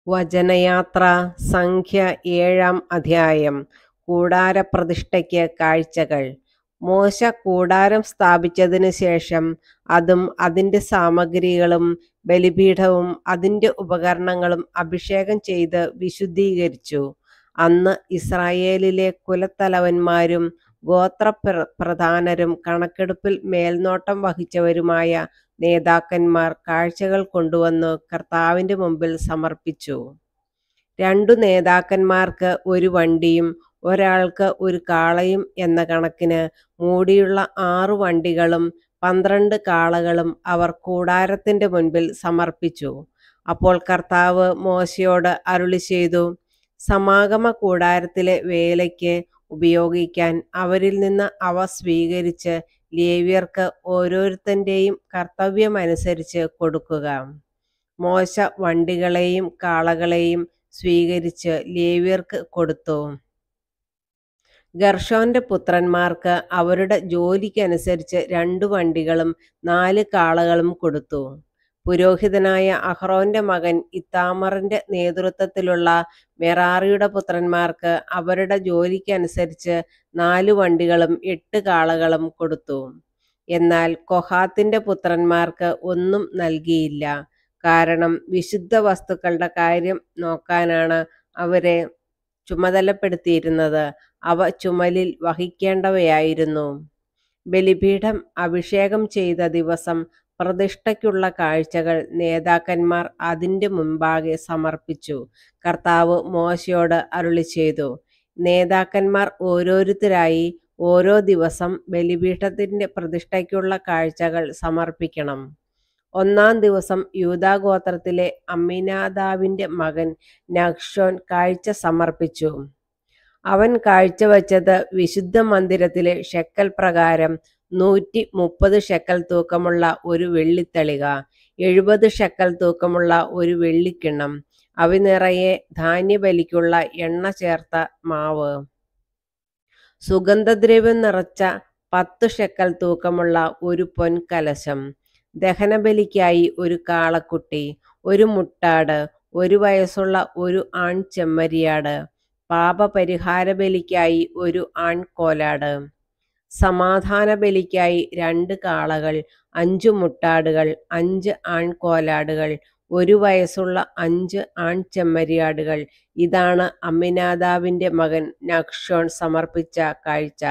വചനയാത്ര സംഖ്യ 7-ാം അധ്യായം. കൂടാരപ്രതിഷ്ഠയ്ക്ക് കാഴ്ചകൾ. മോശ കൂടാരം സ്ഥാപിച്ചതിനു ശേഷം അതും അതിൻ്റെ സാമഗ്രികളും ബലിപീഠവും അതിൻ്റെ ഉപകരണങ്ങളും അഭിഷേകം ചെയ്ത് വിശുദ്ധീകരിച്ചു. അന്ന് ഇസ്രായേലിലെ കുലത്തലവന്മാരും ഗോത്രപ്രധാനരും കണക്കെടുപ്പിൽ മേൽനോട്ടം വഹിച്ചവരുമായ നേതാക്കന്മാർ കാഴ്ചകൾ കൊണ്ടുവന്ന് കർത്താവിൻ്റെ മുമ്പിൽ സമർപ്പിച്ചു. 2 നേതാക്കന്മാർക്ക് ഒരു വണ്ടിയും ഒരാൾക്ക് ഒരു കാളയും എന്ന കണക്കിന് മൂടിയുള്ള 6 വണ്ടികളും 12 കാളകളും അവർ കൂടാരത്തിൻ്റെ മുൻപിൽ സമർപ്പിച്ചു. അപ്പോൾ കർത്താവ് മോശയോട് അരുളിച്ചെയ്തു, സമാഗമ കൂടാരത്തിലെ വേലയ്ക്ക് ഉപയോഗിക്കാൻ അവരിൽ നിന്ന് അവ സ്വീകരിച്ച് ലേവ്യർക്ക് ഓരോരുത്തൻ്റെയും കർത്തവ്യമനുസരിച്ച് കൊടുക്കുക. മോശ വണ്ടികളെയും കാളകളെയും സ്വീകരിച്ച് ലേവ്യർക്ക് കൊടുത്തു. ഗർശോന്റെ പുത്രന്മാർക്ക് അവരുടെ ജോലിക്കനുസരിച്ച് 2 വണ്ടികളും 4 കാളകളും കൊടുത്തു. പുരോഹിതനായ അഹ്റോന്റെ മകൻ ഇത്താമറിന്റെ നേതൃത്വത്തിലുള്ള മെറാറിയുടെ പുത്രന്മാർക്ക് അവരുടെ ജോലിക്കനുസരിച്ച് 4 വണ്ടികളും 8 കാളകളും കൊടുത്തു. എന്നാൽ കൊഹാത്തിന്റെ പുത്രന്മാർക്ക് ഒന്നും നൽകിയില്ല. കാരണം വിശുദ്ധ വസ്തുക്കളുടെ കാര്യം നോക്കാനാണ് അവരെ ചുമതലപ്പെടുത്തിയിരുന്നത്. അവ ചുമലിൽ വഹിക്കേണ്ടവയായിരുന്നു. ബലിപീഠം അഭിഷേകം ചെയ്ത ദിവസം പ്രതിഷ്ഠയ്ക്കുള്ള കാഴ്ചകൾ നേതാക്കന്മാർ അതിൻ്റെ മുൻപാകെ സമർപ്പിച്ചു. കർത്താവ് മോശയോട് അരുളിച്ചെയ്തു, നേതാക്കന്മാർ ഓരോരുത്തരായി ഓരോ ദിവസം ബലിപീഠത്തിൻ്റെ പ്രതിഷ്ഠയ്ക്കുള്ള കാഴ്ചകൾ സമർപ്പിക്കണം. 1-ാം ദിവസം യൂദാഗോത്രത്തിലെ അമ്മിനാദാബിൻ്റെ മകൻ നഹ്ശോൻ കാഴ്ച സമർപ്പിച്ചു. അവൻ കാഴ്ചവെച്ചത് വിശുദ്ധ മന്ദിരത്തിലെ ഷെക്കൽ പ്രകാരം 130 ഷെക്കൽ തൂക്കമുള്ള ഒരു വെള്ളിത്തളിക, 70 ഷെക്കൽ തൂക്കമുള്ള ഒരു വെള്ളിക്കിണ്ണം, അവ നിറയെ ധാന്യബലിക്കുള്ള എണ്ണ ചേർത്ത മാവ്, സുഗന്ധദ്രവ്യം നിറച്ച 10 ഷെക്കൽ തൂക്കമുള്ള ഒരു പൊൻകലശം, ദഹനബലിക്കായി ഒരു കാളക്കുട്ടി, ഒരു മുട്ടാട്, 1 വയസ്സുള്ള ഒരു ആൺചെമ്മരിയാട്, പാപപരിഹാര ബലിക്കായി ഒരു ആൺകോലാട്, സമാധാന ബലിക്കായി 2 കാളകൾ, 5 മുട്ടാടുകൾ, 5 ആൺകോലാടുകൾ, 1 വയസ്സുള്ള 5 ആൺചെമ്മരിയാടുകൾ. ഇതാണ് അമ്മിനാദാബിൻ്റെ മകൻ നഹ്ശോൻ സമർപ്പിച്ച കാഴ്ച.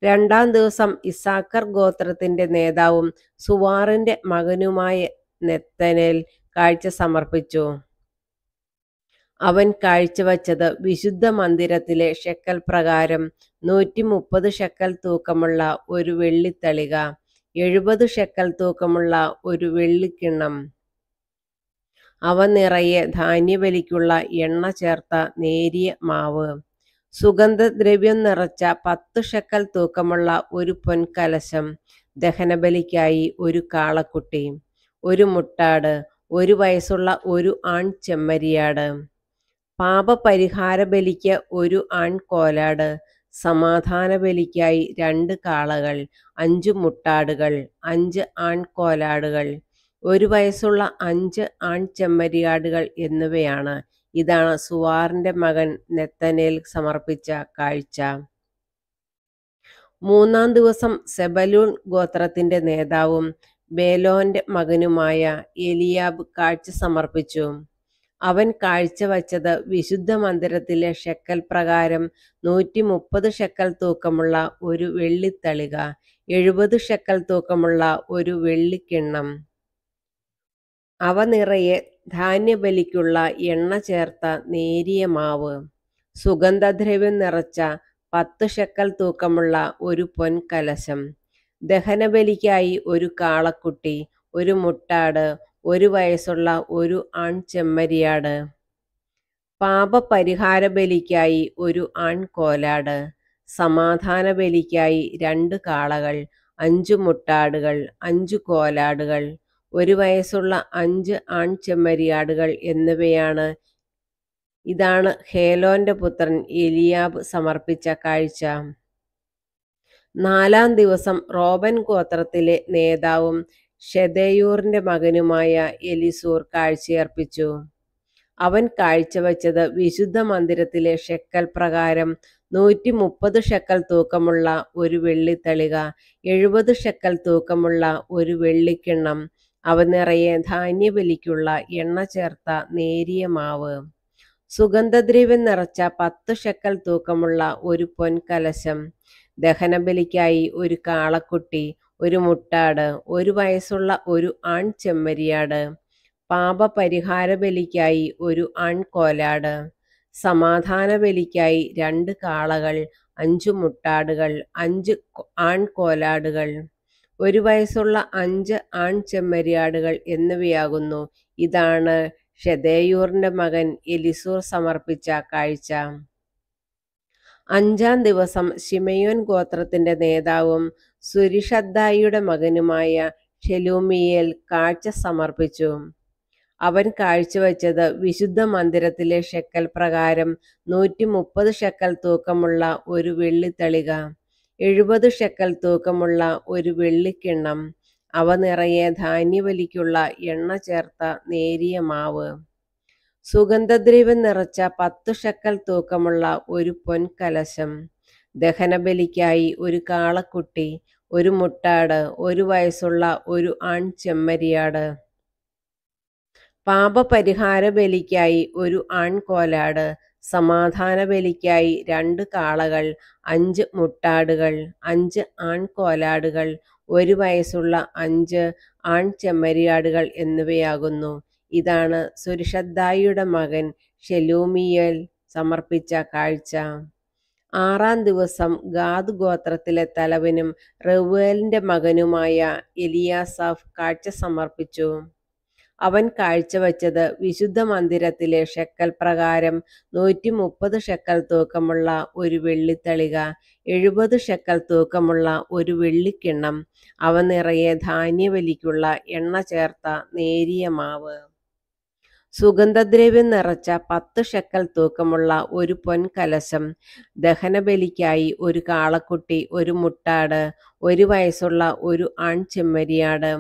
2-ാം ദിവസം ഇസ്സാക്കർ ഗോത്രത്തിൻ്റെ നേതാവും സുവാറിൻ്റെ മകനുമായ നെത്തനേൽ കാഴ്ച സമർപ്പിച്ചു. അവൻ കാഴ്ചവെച്ചത് വിശുദ്ധ മന്ദിരത്തിലെ ഷെക്കൽ പ്രകാരം 130 ഷെക്കൽ തൂക്കമുള്ള ഒരു വെള്ളിത്തളിക, 70 ഷെക്കൽ തൂക്കമുള്ള ഒരു വെള്ളിക്കിണ്ണം, അവ നിറയെ ധാന്യബലിക്കുള്ള എണ്ണ ചേർത്ത നേരിയ മാവ്, സുഗന്ധദ്രവ്യം നിറച്ച 10 ഷെക്കൽ തൂക്കമുള്ള ഒരു പൊൻകലശം, ദഹനബലിക്കായി ഒരു കാളക്കുട്ടി, ഒരു മുട്ടാട്, 1 വയസ്സുള്ള ഒരു ആൺചെമ്മരിയാട്, പാപപരിഹാര ബലിക്ക് ഒരു ആൺകോലാട്, സമാധാന ബലിക്കായി 2 കാളകൾ, 5 മുട്ടാടുകൾ, 5 ആൺകോലാടുകൾ, 1 വയസ്സുള്ള 5 ആൺചെമ്മരിയാടുകൾ എന്നിവയാണ്. ഇതാണ് സുവാറിൻ്റെ മകൻ നെത്തനേൽ സമർപ്പിച്ച കാഴ്ച. 3-ാം ദിവസം സെബലൂൺ ഗോത്രത്തിൻ്റെ നേതാവും ബേലോന്റെ മകനുമായ എലിയാബ് കാഴ്ച സമർപ്പിച്ചു. അവൻ കാഴ്ചവെച്ചത് വിശുദ്ധ മന്ദിരത്തിലെ ഷെക്കൽ പ്രകാരം 130 ഷെക്കൽ തൂക്കമുള്ള ഒരു വെള്ളിത്തളിക, 70 ഷെക്കൽ തൂക്കമുള്ള ഒരു വെള്ളിക്കിണ്ണം, അവ നിറയെ ധാന്യബലിക്കുള്ള എണ്ണ ചേർത്ത നേരിയ മാവ്, സുഗന്ധദ്രവ്യം നിറച്ച 10 ഷെക്കൽ തൂക്കമുള്ള ഒരു പൊൻകലശം, ദഹനബലിക്കായി ഒരു കാളക്കുട്ടി, ഒരു മുട്ടാട്, 1 വയസ്സുള്ള ഒരു ആൺചെമ്മരിയാട്, പാപപരിഹാര ബലിക്കായി ഒരു ആൺകോലാട്, സമാധാന ബലിക്കായി 2 കാളകൾ, 5 മുട്ടാടുകൾ, 5 കോലാടുകൾ, 1 വയസ്സുള്ള 5 ആൺചെമ്മരിയാടുകൾ എന്നിവയാണ്. ഇതാണ് ഹേലോന്റെ പുത്രൻ എലിയാബ് സമർപ്പിച്ച കാഴ്ച. 4-ാം ദിവസം റോബൻ ഗോത്രത്തിലെ നേതാവും ഷെദേയൂറിന്റെ മകനുമായ എലിസൂർ കാഴ്ചയർപ്പിച്ചു. അവൻ കാഴ്ചവെച്ചത് വിശുദ്ധ മന്ദിരത്തിലെ ഷെക്കൽ പ്രകാരം 130 ഷെക്കൽ തൂക്കമുള്ള ഒരു വെള്ളിത്തളിക, 70 ഷെക്കൽ തൂക്കമുള്ള ഒരു വെള്ളിക്കിണ്ണം, അവ നിറയെ ധാന്യബലിക്കുള്ള എണ്ണ ചേർത്ത നേരിയ മാവ്, സുഗന്ധദ്രവ്യം നിറച്ച 10 ഷെക്കൽ തൂക്കമുള്ള ഒരു പൊൻകലശം, ദഹനബലിക്കായി ഒരു കാളക്കുട്ടി, ഒരു മുട്ടാട്, 1 വയസ്സുള്ള ഒരു ആൺ ചെമ്മരിയാട്, പാപപരിഹാര ബലിക്കായി ഒരു ആൺകോലാട്, സമാധാന ബലിക്കായി 2 കാളകൾ, 5 മുട്ടാടുകൾ, 5 ആൺകോലാടുകൾ, 1 വയസ്സുള്ള 5 ആൺ ചെമ്മരിയാടുകൾ എന്നിവയാകുന്നു. ഇതാണ് ഷെദേയൂറിന്റെ മകൻ എലിസൂർ സമർപ്പിച്ച കാഴ്ച. 5-ാം ദിവസം ശിമെയോൻ ഗോത്രത്തിന്റെ നേതാവും സുരിഷദ്ദായിയുടെ മകനുമായ ഷെലൂമിയേൽ കാഴ്ച സമർപ്പിച്ചു. അവൻ കാഴ്ചവെച്ചത് വിശുദ്ധ മന്ദിരത്തിലെ ഷെക്കൽ പ്രകാരം 130 ഷെക്കൽ തൂക്കമുള്ള ഒരു വെള്ളിത്തളിക, 70 ഷെക്കൽ തൂക്കമുള്ള ഒരു വെള്ളിക്കിണ്ണം, അവ നിറയെ ധാന്യബലിക്കുള്ള എണ്ണ ചേർത്ത നേരിയ മാവ്, സുഗന്ധദ്രവ്യം നിറച്ച 10 ഷെക്കൽ തൂക്കമുള്ള ഒരു പൊൻകലശം, ദഹനബലിക്കായി ഒരു കാളക്കുട്ടി, ഒരു മുട്ടാട്, 1 വയസ്സുള്ള ഒരു ആൺ ചെമ്മരിയാട്, പാപപരിഹാര ബലിക്കായി ഒരു ആൺകോലാട്, സമാധാന ബലിക്കായി 2 കാളകൾ, 5 മുട്ടാടുകൾ, 5 ആൺകോലാടുകൾ, 1 വയസ്സുള്ള 5 ആൺ ചെമ്മരിയാടുകൾ എന്നിവയാകുന്നു. ഇതാണ് സുരിഷദ്ദായിയുടെ മകൻ ഷെലൂമിയേൽ സമർപ്പിച്ച കാഴ്ച. 6-ാം ദിവസം ഗാദ് ഗോത്രത്തിലെ തലവനും റെവൂവേലിന്റെ മകനുമായ എലിയാസാഫ് കാഴ്ച സമർപ്പിച്ചു. അവൻ കാഴ്ചവെച്ചത് വിശുദ്ധ മന്ദിരത്തിലെ ഷെക്കൽ പ്രകാരം 130 ഷെക്കൽ തൂക്കമുള്ള ഒരു വെള്ളിത്തളിക, 70 ഷെക്കൽ തൂക്കമുള്ള ഒരു വെള്ളിക്കിണ്ണം, അവ നിറയെ ധാന്യബലിക്കുള്ള എണ്ണ ചേർത്ത നേരിയ മാവ്, സുഗന്ധദ്രവ്യം നിറച്ച 10 ഷെക്കൽ തൂക്കമുള്ള ഒരു പൊൻകലശം, ദഹനബലിക്കായി ഒരു കാളക്കുട്ടി, ഒരു മുട്ടാട്, 1 വയസ്സുള്ള ഒരു ആൺ ചെമ്മരിയാട്,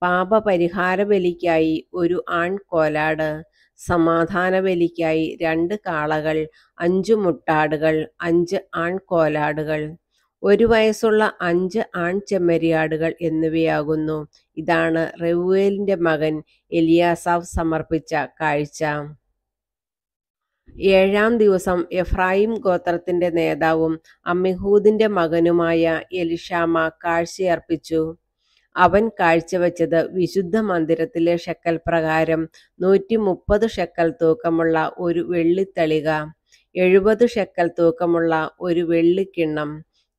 പാപപരിഹാര ബലിക്കായി ഒരു ആൺകോലാട്, സമാധാന ബലിക്കായി 2 കാളകൾ, 5 മുട്ടാടുകൾ, 5 ആൺകോലാടുകൾ, 1 വയസ്സുള്ള 5 ആൺ ചെമ്മരിയാടുകൾ എന്നിവയാകുന്നു. ഇതാണ് റെവൂവേലിന്റെ മകൻ എലിയാസാഫ് സമർപ്പിച്ച കാഴ്ച. 7-ാം ദിവസം എഫ്രായിം ഗോത്രത്തിന്റെ നേതാവും അമ്മിഹൂദിന്റെ മകനുമായ എലിഷാമ കാഴ്ചയർപ്പിച്ചു. അവൻ കാഴ്ചവെച്ചത് വിശുദ്ധ മന്ദിരത്തിലെ ഷെക്കൽ പ്രകാരം 130 ഷെക്കൽ തൂക്കമുള്ള ഒരു വെള്ളിത്തളിക, 70 ഷെക്കൽ തൂക്കമുള്ള ഒരു വെള്ളിക്കിണ്ണം,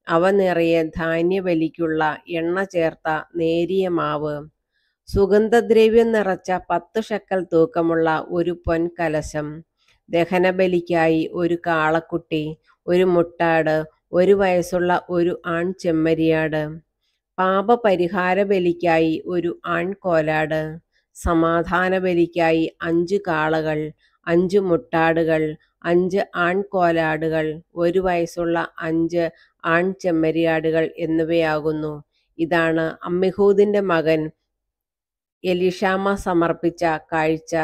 അവ നിറയെ ധാന്യബലിക്കുള്ള എണ്ണ ചേർത്ത നേരിയ മാവ്, സുഗന്ധദ്രവ്യം നിറച്ച 10 ഷെക്കൽ തൂക്കമുള്ള ഒരു പൊൻകലശം, ദഹനബലിക്കായി ഒരു കാളക്കുട്ടി, ഒരു മുട്ടാട്, 1 വയസ്സുള്ള ഒരു ആൺ ചെമ്മരിയാട്, പാപപരിഹാര ബലിക്കായി ഒരു ആൺകോലാട്, സമാധാന ബലിക്കായി 5 കാളകൾ, 5 മുട്ടാടുകൾ, 5 ആൺകോലാടുകൾ, 1 വയസ്സുള്ള 5 ആൺ ചെമ്മരിയാടുകൾ എന്നിവയാകുന്നു. ഇതാണ് അമ്മിഹൂദിന്റെ മകൻ എലിഷാമ സമർപ്പിച്ച കാഴ്ച.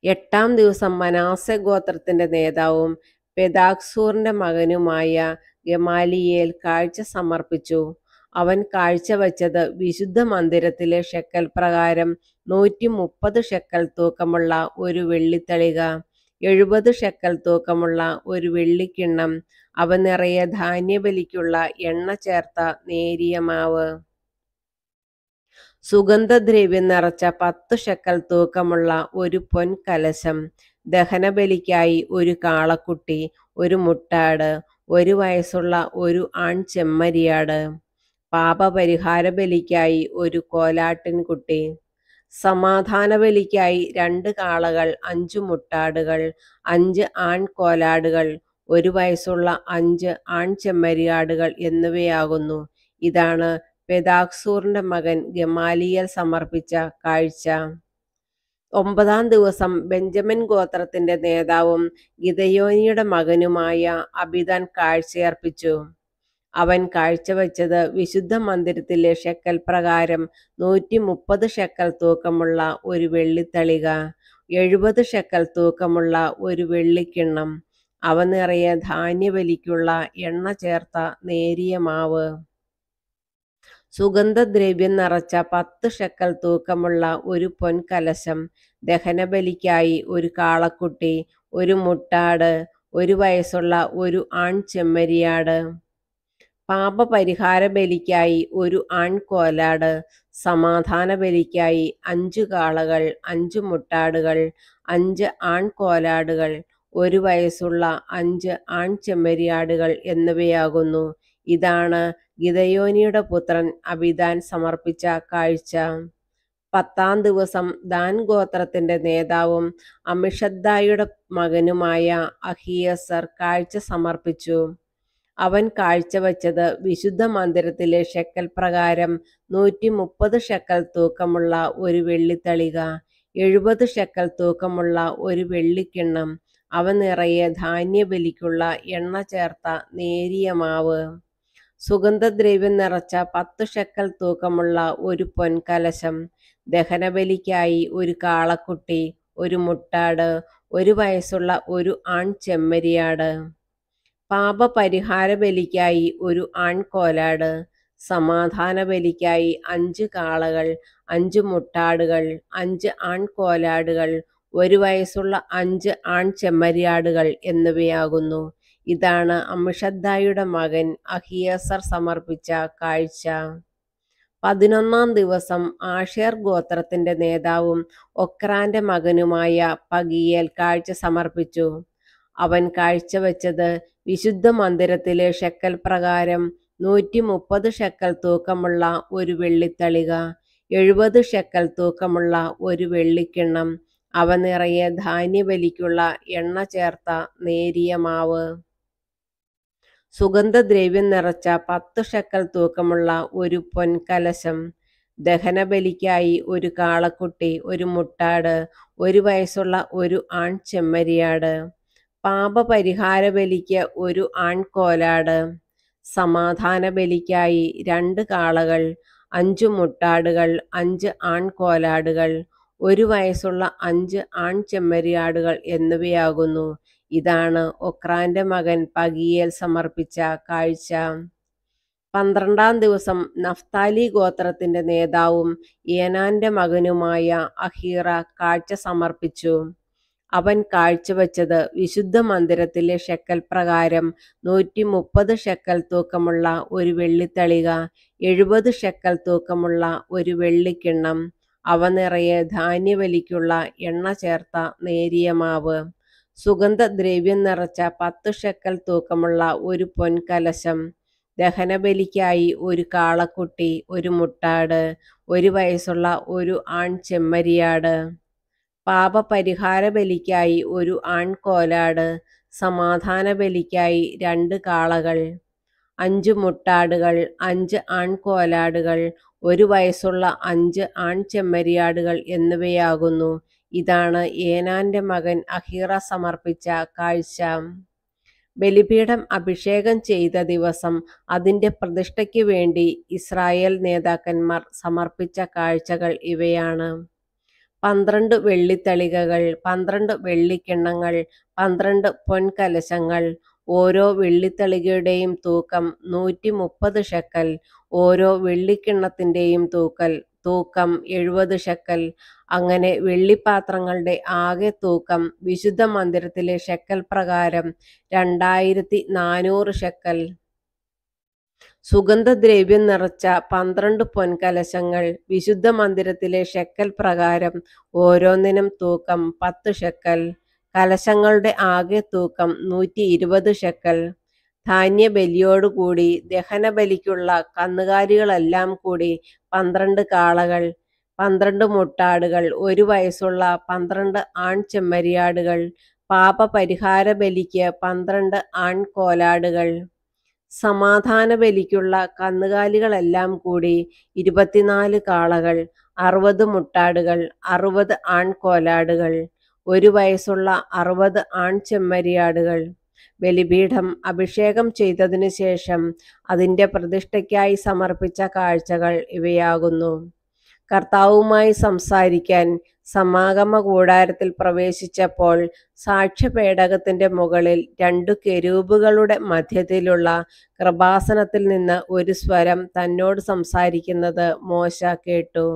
8-ാം ദിവസം മനാസെ ഗോത്രത്തിന്റെ നേതാവും പെദാക്സൂറിന്റെ മകനുമായ ഗമാലിയേൽ കാഴ്ച സമർപ്പിച്ചു. അവൻ കാഴ്ചവെച്ചത് വിശുദ്ധ മന്ദിരത്തിലെ ഷെക്കൽ പ്രകാരം 130 ഷെക്കൽ തൂക്കമുള്ള ഒരു വെള്ളിത്തളിക, 70 ഷെക്കൽ തൂക്കമുള്ള ഒരു വെള്ളിക്കിണ്ണം, അവ നിറയെ ധാന്യബലിക്കുള്ള എണ്ണ ചേർത്ത നേരിയ മാവ്, സുഗന്ധദ്രവ്യം നിറച്ച 10 ഷെക്കൽ തൂക്കമുള്ള ഒരു പൊൻകലശം, ദഹനബലിക്കായി ഒരു കാളക്കുട്ടി, ഒരു മുട്ടാട്, 1 വയസ്സുള്ള ഒരു ആൺ ചെമ്മരിയാട്, പാപപരിഹാര ബലിക്കായി ഒരു കോലാട്ടിൻകുട്ടി, സമാധാന ബലിക്കായി 2 കാളകൾ, 5 മുട്ടാടുകൾ, 5 ആൺകോലാടുകൾ, 1 വയസ്സുള്ള 5 ആൺ ചെമ്മരിയാടുകൾ എന്നിവയാകുന്നു. ഇതാണ് പെദാക്സൂറിന്റെ മകൻ ഗമാലിയേൽ സമർപ്പിച്ച കാഴ്ച. 9-ാം ദിവസം ബെഞ്ചമിൻ ഗോത്രത്തിന്റെ നേതാവും ഗിദെയോനിയുടെ മകനുമായ അബിദാൻ കാഴ്ചയർപ്പിച്ചു. അവൻ കാഴ്ചവെച്ചത് വിശുദ്ധ മന്ദിരത്തിലെ ഷെക്കൽ പ്രകാരം 130 ഷെക്കൽ തൂക്കമുള്ള ഒരു വെള്ളിത്തളിക, 70 ഷെക്കൽ തൂക്കമുള്ള ഒരു വെള്ളിക്കിണ്ണം, അവ നിറയെ ധാന്യബലിക്കുള്ള എണ്ണ ചേർത്ത നേരിയ മാവ്, സുഗന്ധദ്രവ്യം നിറച്ച 10 ഷെക്കൽ തൂക്കമുള്ള ഒരു പൊൻകലശം, ദഹനബലിക്കായി ഒരു കാളക്കുട്ടി, ഒരു മുട്ടാട്, 1 വയസ്സുള്ള ഒരു ആൺചെമ്മരിയാട്, പാപപരിഹാര ബലിക്കായി ഒരു ആൺകോലാട്, സമാധാന ബലിക്കായി 5 കാളകൾ, 5 മുട്ടാടുകൾ, 5 ആൺകോലാടുകൾ, 1 വയസ്സുള്ള 5 ആൺചെമ്മരിയാടുകൾ എന്നിവയാകുന്നു. ഇതാണ് ഗിദെയോനിയുടെ പുത്രൻ അബിദാൻ സമർപ്പിച്ച കാഴ്ച. 10-ാം ദിവസം ദാൻ ഗോത്രത്തിന്റെ നേതാവും അമിഷദ്ദായിയുടെ മകനുമായ അഹിയസർ കാഴ്ച സമർപ്പിച്ചു. അവൻ കാഴ്ചവെച്ചത് വിശുദ്ധ മന്ദിരത്തിലെ ഷെക്കൽ പ്രകാരം 130 ഷെക്കൽ തൂക്കമുള്ള ഒരു വെള്ളിത്തളിക, 70 ഷെക്കൽ തൂക്കമുള്ള ഒരു വെള്ളിക്കിണ്ണം, അവ നിറയെ ധാന്യബലിക്കുള്ള എണ്ണ ചേർത്ത നേരിയ മാവ്, സുഗന്ധദ്രവ്യം നിറച്ച 10 ഷെക്കൽ തൂക്കമുള്ള ഒരു പൊൻകലശം, ദഹനബലിക്കായി ഒരു കാളക്കുട്ടി, ഒരു മുട്ടാട്, 1 വയസ്സുള്ള ഒരു ആൺചെമ്മരിയാട്, പാപപരിഹാര ബലിക്കായി ഒരു ആൺകോലാട്, സമാധാന ബലിക്കായി 5 കാളകൾ, 5 മുട്ടാടുകൾ, 5 ആൺകോലാടുകൾ, 1 വയസ്സുള്ള 5 ആൺചെമ്മരിയാടുകൾ എന്നിവയാകുന്നു. ഇതാണ് അമിഷദ്ദായിയുടെ മകൻ അഹിയസർ സമർപ്പിച്ച കാഴ്ച. 11-ാം ദിവസം ആഷേർ ഗോത്രത്തിന്റെ നേതാവും ഒക്രാന്റെ മകനുമായ പഗിയേൽ കാഴ്ച സമർപ്പിച്ചു. അവൻ കാഴ്ചവെച്ചത് വിശുദ്ധ മന്ദിരത്തിലെ ഷെക്കൽ പ്രകാരം 130 ഷെക്കൽ തൂക്കമുള്ള ഒരു വെള്ളിത്തളിക, 70 ഷെക്കൽ തൂക്കമുള്ള ഒരു വെള്ളിക്കിണ്ണം, അവ നിറയെ ധാന്യബലിക്കുള്ള എണ്ണ ചേർത്ത നേരിയ മാവ്, സുഗന്ധദ്രവ്യം നിറച്ച 10 ഷെക്കൽ തൂക്കമുള്ള ഒരു പൊൻകലശം, ദഹനബലിക്കായി ഒരു കാളക്കുട്ടി, ഒരു മുട്ടാട്, 1 വയസ്സുള്ള ഒരു ആൺചെമ്മരിയാട്, പാപപരിഹാര ബലിക്ക് ഒരു ആൺകോലാട്, സമാധാന ബലിക്കായി 2 കാളകൾ, 5 മുട്ടാടുകൾ, 5 ആൺകോലാടുകൾ, 1 വയസ്സുള്ള 5 ആൺചെമ്മരിയാടുകൾ എന്നിവയാകുന്നു. ഇതാണ് ഒക്രാന്റെ മകൻ പഗിയേൽ സമർപ്പിച്ച കാഴ്ച. 12-ാം ദിവസം നഫ്താലി ഗോത്രത്തിന്റെ നേതാവും ഏനാന്റെ മകനുമായ അഹീറ കാഴ്ച സമർപ്പിച്ചു. അവൻ കാഴ്ചവെച്ചത് വിശുദ്ധ മന്ദിരത്തിലെ ഷെക്കൽ പ്രകാരം 130 ഷെക്കൽ തൂക്കമുള്ള ഒരു വെള്ളിത്തളിക, 70 ഷെക്കൽ തൂക്കമുള്ള ഒരു വെള്ളിക്കിണ്ണം, അവ നിറയെ ധാന്യബലിക്കുള്ള എണ്ണ ചേർത്ത നേരിയ മാവ്, സുഗന്ധദ്രവ്യം നിറച്ച 10 ഷെക്കൽ തൂക്കമുള്ള ഒരു പൊൻകലശം, ദഹനബലിക്കായി ഒരു കാളക്കുട്ടി, ഒരു മുട്ടാട്, 1 വയസ്സുള്ള ഒരു ആൺചെമ്മരിയാട്, പാപപരിഹാര ബലിക്കായി ഒരു ആൺകോലാട്, സമാധാന ബലിക്കായി 2 കാളകൾ, 5 മുട്ടാടുകൾ, 5 ആൺകോലാടുകൾ, 1 വയസ്സുള്ള 5 ആൺചെമ്മരിയാടുകൾ എന്നിവയാകുന്നു. ഇതാണ് ഏനാന്റെ മകൻ അഹീറ സമർപ്പിച്ച കാഴ്ച. ബലിപീഠം അഭിഷേകം ചെയ്ത ദിവസം അതിൻ്റെ പ്രതിഷ്ഠയ്ക്ക് വേണ്ടി ഇസ്രായേൽ നേതാക്കന്മാർ സമർപ്പിച്ച കാഴ്ചകൾ ഇവയാണ്: 12 വെള്ളിത്തളികകൾ, 12 വെള്ളിക്കിണ്ണങ്ങൾ, 12 പൊൻകലശങ്ങൾ. ഓരോ വെള്ളിത്തളികയുടെയും തൂക്കം 130 ഷെക്കൽ, ഓരോ വെള്ളിക്കിണ്ണത്തിൻ്റെയും തൂക്കം 70 ഷെക്കൽ. അങ്ങനെ വെള്ളിപ്പാത്രങ്ങളുടെ ആകെ തൂക്കം വിശുദ്ധ മന്ദിരത്തിലെ ഷെക്കൽ പ്രകാരം 2400 ഷെക്കൽ. സുഗന്ധദ്രവ്യം നിറച്ച 12 പൊൻകലശങ്ങൾ വിശുദ്ധ മന്ദിരത്തിലെ ഷെക്കൽ പ്രകാരം ഓരോന്നിനും തൂക്കം 10 ഷെക്കൽ. കലശങ്ങളുടെ ആകെ തൂക്കം 120 ഷെക്കൽ. ധാന്യബലിയോടുകൂടി ദഹനബലിക്കുള്ള കന്നുകാലികളെല്ലാം കൂടി 12 കാളകൾ, 12 മുട്ടാടുകൾ, 1 വയസ്സുള്ള 12 ആൺചെമ്മരിയാടുകൾ, പാപപരിഹാര ബലിക്ക് 12 ആൺകോലാടുകൾ, സമാധാന ബലിക്കുള്ള കന്നുകാലികളെല്ലാം കൂടി 24 കാളകൾ, 60 മുട്ടാടുകൾ, 60 ആൺകോലാടുകൾ, 1 വയസ്സുള്ള 60 ആൺചെമ്മരിയാടുകൾ, ബലിപീഠം അഭിഷേകം ചെയ്തതിനു ശേഷം അതിൻ്റെ പ്രതിഷ്ഠയ്ക്കായി സമർപ്പിച്ച കാഴ്ചകൾ ഇവയാകുന്നു. കർത്താവുമായി സംസാരിക്കാൻ സമാഗമ കൂടാരത്തിൽ പ്രവേശിച്ചപ്പോൾ സാക്ഷ്യപേടകത്തിന്റെ മുകളിൽ 2 കെരൂബുകളുടെ മധ്യത്തിലുള്ള കൃപാസനത്തിൽ നിന്ന് ഒരു സ്വരം തന്നോട് സംസാരിക്കുന്നത് മോശ കേട്ടു.